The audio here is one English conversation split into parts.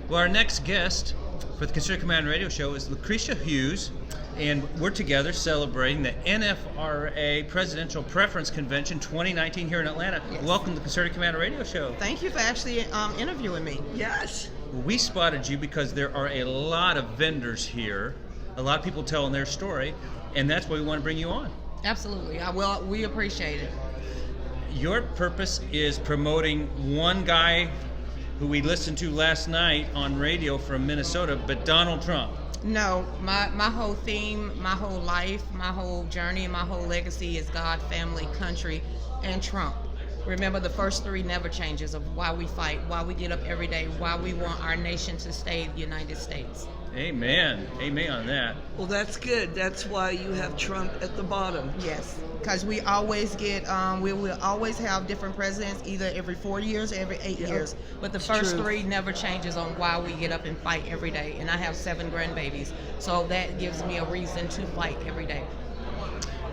Well, our next guest for the Consider Command Radio Show is Lucretia Hughes, and we're together celebrating the NFRA Presidential Preference Convention 2019 here in Atlanta. Yes. Welcome to the Consider Command Radio Show. Thank you for actually interviewing me. Yes. We spotted you because there are a lot of vendors here, a lot of people telling their story, and that's why we want to bring you on. Absolutely. We appreciate it. Your purpose is promoting one guy who we listened to last night on radio from Minnesota, but Donald Trump. No, my whole theme, my whole life, my whole journey, my whole legacy is God, family, country, and Trump. Remember, the first three never changes of why we fight, why we get up every day, why we want our nation to stay the United States. Amen. Amen on that. Well, that's good. That's why you have Trump at the bottom. Yes, because we always get, we will always have different presidents, either every 4 years or every 8 years. But the first three never changes on why we get up and fight every day. And I have 7 grandbabies, so that gives me a reason to fight every day.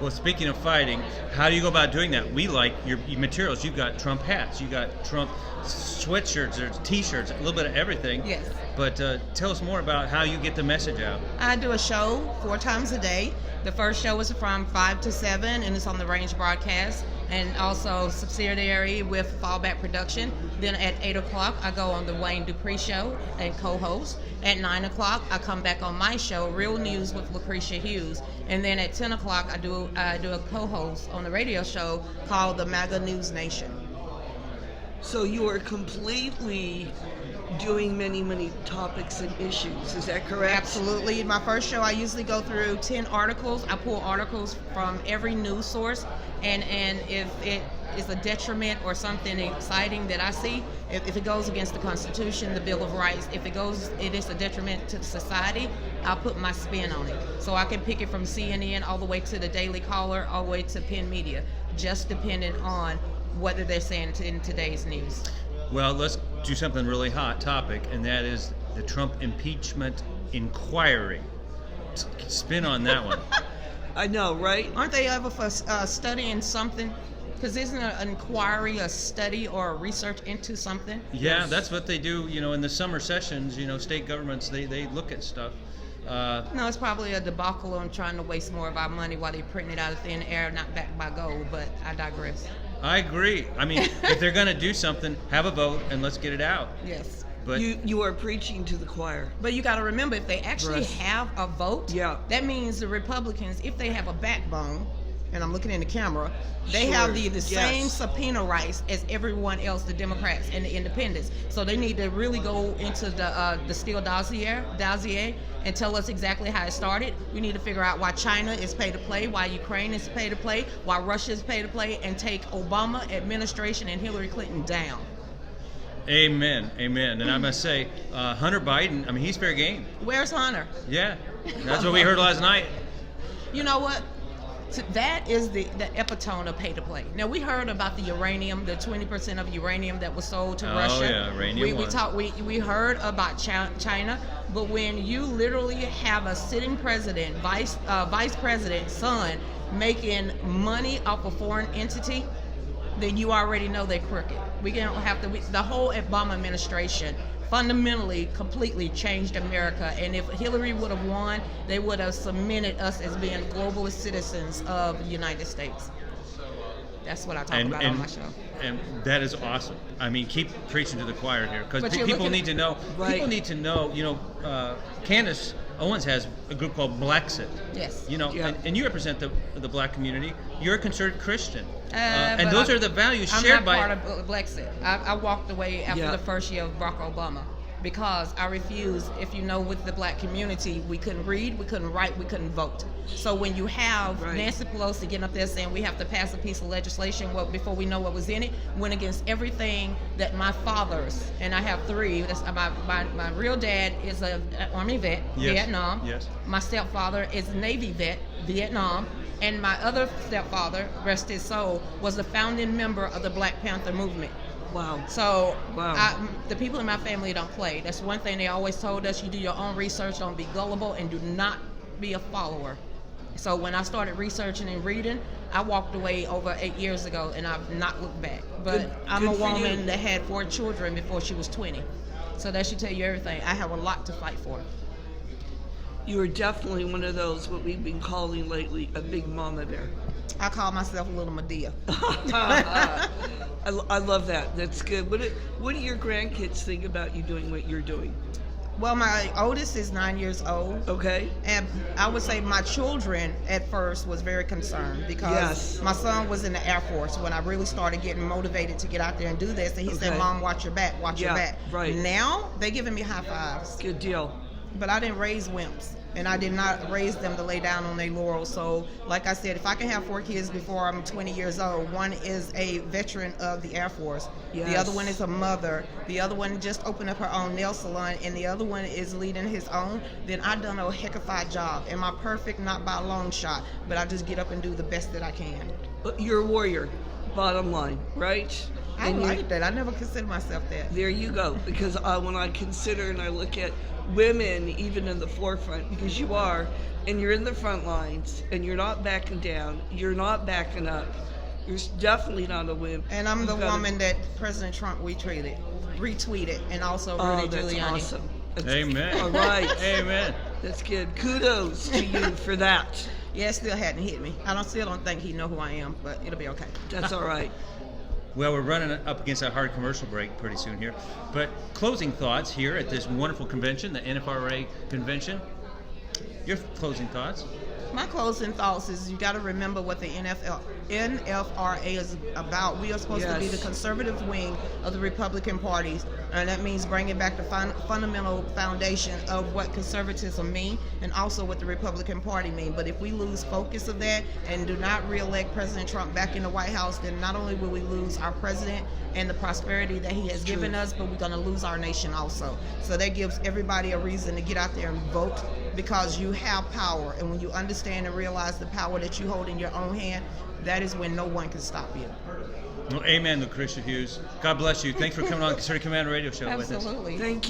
Well, speaking of fighting, how do you go about doing that? We like your materials. You've got Trump hats, you've got Trump sweatshirts or T-shirts, a little bit of everything. Yes. But tell us more about how you get the message out. I do a show 4 times a day. The first show is from 5 to 7, and it's on the Range broadcast, and also subsidiary with Fallback production. Then at 8 o'clock, I go on the Wayne Dupree show and co-host. At 9 o'clock, I come back on my show, Real News with Lucretia Hughes. And then at 10 o'clock, I do a co-host on the radio show called the MAGA News Nation. So you are completely doing many, many topics and issues. Is that correct? Absolutely. In my first show, I usually go through 10 articles. I pull articles from every news source, and if it is a detriment or something exciting that I see, if it goes against the Constitution, the Bill of Rights, if it is a detriment to society, I'll put my spin on it. So I can pick it from CNN all the way to the Daily Caller, all the way to Penn Media, just depending on whether they're saying in today's news. Well, let's do something really hot topic, and that is the Trump impeachment inquiry. Spin on that one. I know, right? Aren't they ever for studying something? Because isn't an inquiry a study or a research into something? Yeah, that's what they do, in the summer sessions, state governments, they look at stuff. No, it's probably a debacle on trying to waste more of our money while they're printing it out of thin air, not backed by gold, but I digress. I agree. I mean, if they're going to do something, have a vote and let's get it out. Yes. But you are preaching to the choir. But you got to remember, if they actually have a vote, that means the Republicans, if they have a backbone, and I'm looking in the camera, they have the same subpoena rights as everyone else, the Democrats and the Independents. So they need to really go into the Steele dossier and tell us exactly how it started. We need to figure out why China is pay to play, why Ukraine is pay to play, why Russia is pay to play, and take Obama administration and Hillary Clinton down. Amen. And I must say, Hunter Biden, I mean, he's fair game. Where's Hunter? Yeah, that's what we heard last night. You know what? That is the epitome of pay to play. Now, we heard about the uranium, the 20% of uranium that was sold to Russia. Oh yeah, uranium. We heard about China, but when you literally have a sitting president, vice president, son making money off a foreign entity, then you already know they're crooked. We don't have to. The whole Obama administration fundamentally, completely changed America. And if Hillary would have won, they would have cemented us as being globalist citizens of the United States. That's what I talk about on my show. And that is awesome. I mean, keep preaching to the choir here, because people need to know. Right. People need to know. Candace Owens has a group called Blacksit. Yes. And you represent the black community. You're a conservative Christian, and those are the values shared by. I'm not part of Blacksit. I walked away after the first year of Barack Obama because I refused. If you know, with the black community, we couldn't read, we couldn't write, we couldn't vote. So when you have Nancy Pelosi getting up there saying we have to pass a piece of legislation before we know what was in it, went against everything that my fathers, and I have 3. My real dad is an Army vet, Vietnam. Yes. My stepfather is a Navy vet, Vietnam. And my other stepfather, rest his soul, was a founding member of the Black Panther movement. Wow. So the people in my family don't play. That's one thing they always told us. You do your own research, don't be gullible, and do not be a follower. So when I started researching and reading, I walked away over 8 years ago, and I've not looked back. But I'm a woman that had 4 children before she was 20. So that should tell you everything. I have a lot to fight for. You are definitely one of those, what we've been calling lately, a big mama bear. I call myself a little Medea. I love that. That's good. What do your grandkids think about you doing what you're doing? Well, my oldest is 9 years old. Okay. And I would say my children at first was very concerned because Yes. my son was in the Air Force when I really started getting motivated to get out there and do this. And he said, Okay. Mom, watch your back, watch your Yeah, back. right. Now, they're giving me high fives. Good deal. But I didn't raise wimps. And I did not raise them to lay down on their laurels. So, like I said, if I can have 4 kids before I'm 20 years old, one is a veteran of the Air Force. Yes. The other one is a mother. The other one just opened up her own nail salon. And the other one is leading his own. Then I've done a heckified job. Am I perfect? Not by a long shot. But I just get up and do the best that I can. But you're a warrior, bottom line, right? I And you- like that. I never considered myself that. There you go. Because when I consider and I look at women even in the forefront, because you are, and you're in the front lines, and you're not backing down, you're not backing up, you're definitely not a wimp. And I'm the You've got woman that President Trump retweeted, and also Oh, Rudy that's Giuliani. awesome. That's- Amen. All right. Amen. That's good. Kudos to you for that. Yeah, it still hadn't hit me. I still don't think he know who I am, but it'll be okay. That's all right. Well, we're running up against a hard commercial break pretty soon here. But closing thoughts here at this wonderful convention, the NFRA convention. Your closing thoughts? My closing thoughts is you got to remember what the NFRA is about. We are supposed to be Yes. the conservative wing of the Republican Party, and that means bringing back the fundamental foundation of what conservatism mean and also what the Republican Party mean. But if we lose focus of that and do not reelect President Trump back in the White House, then not only will we lose our president and the prosperity that he has given us, but we're going to lose our nation also. So that gives everybody a reason to get out there and vote, because you have power, and when you understand and realize the power that you hold in your own hand, that is when no one can stop you. Well, amen, Lucretia Hughes. God bless you. Thanks for coming on Concerted Command Radio Show with us. Absolutely. Thank you.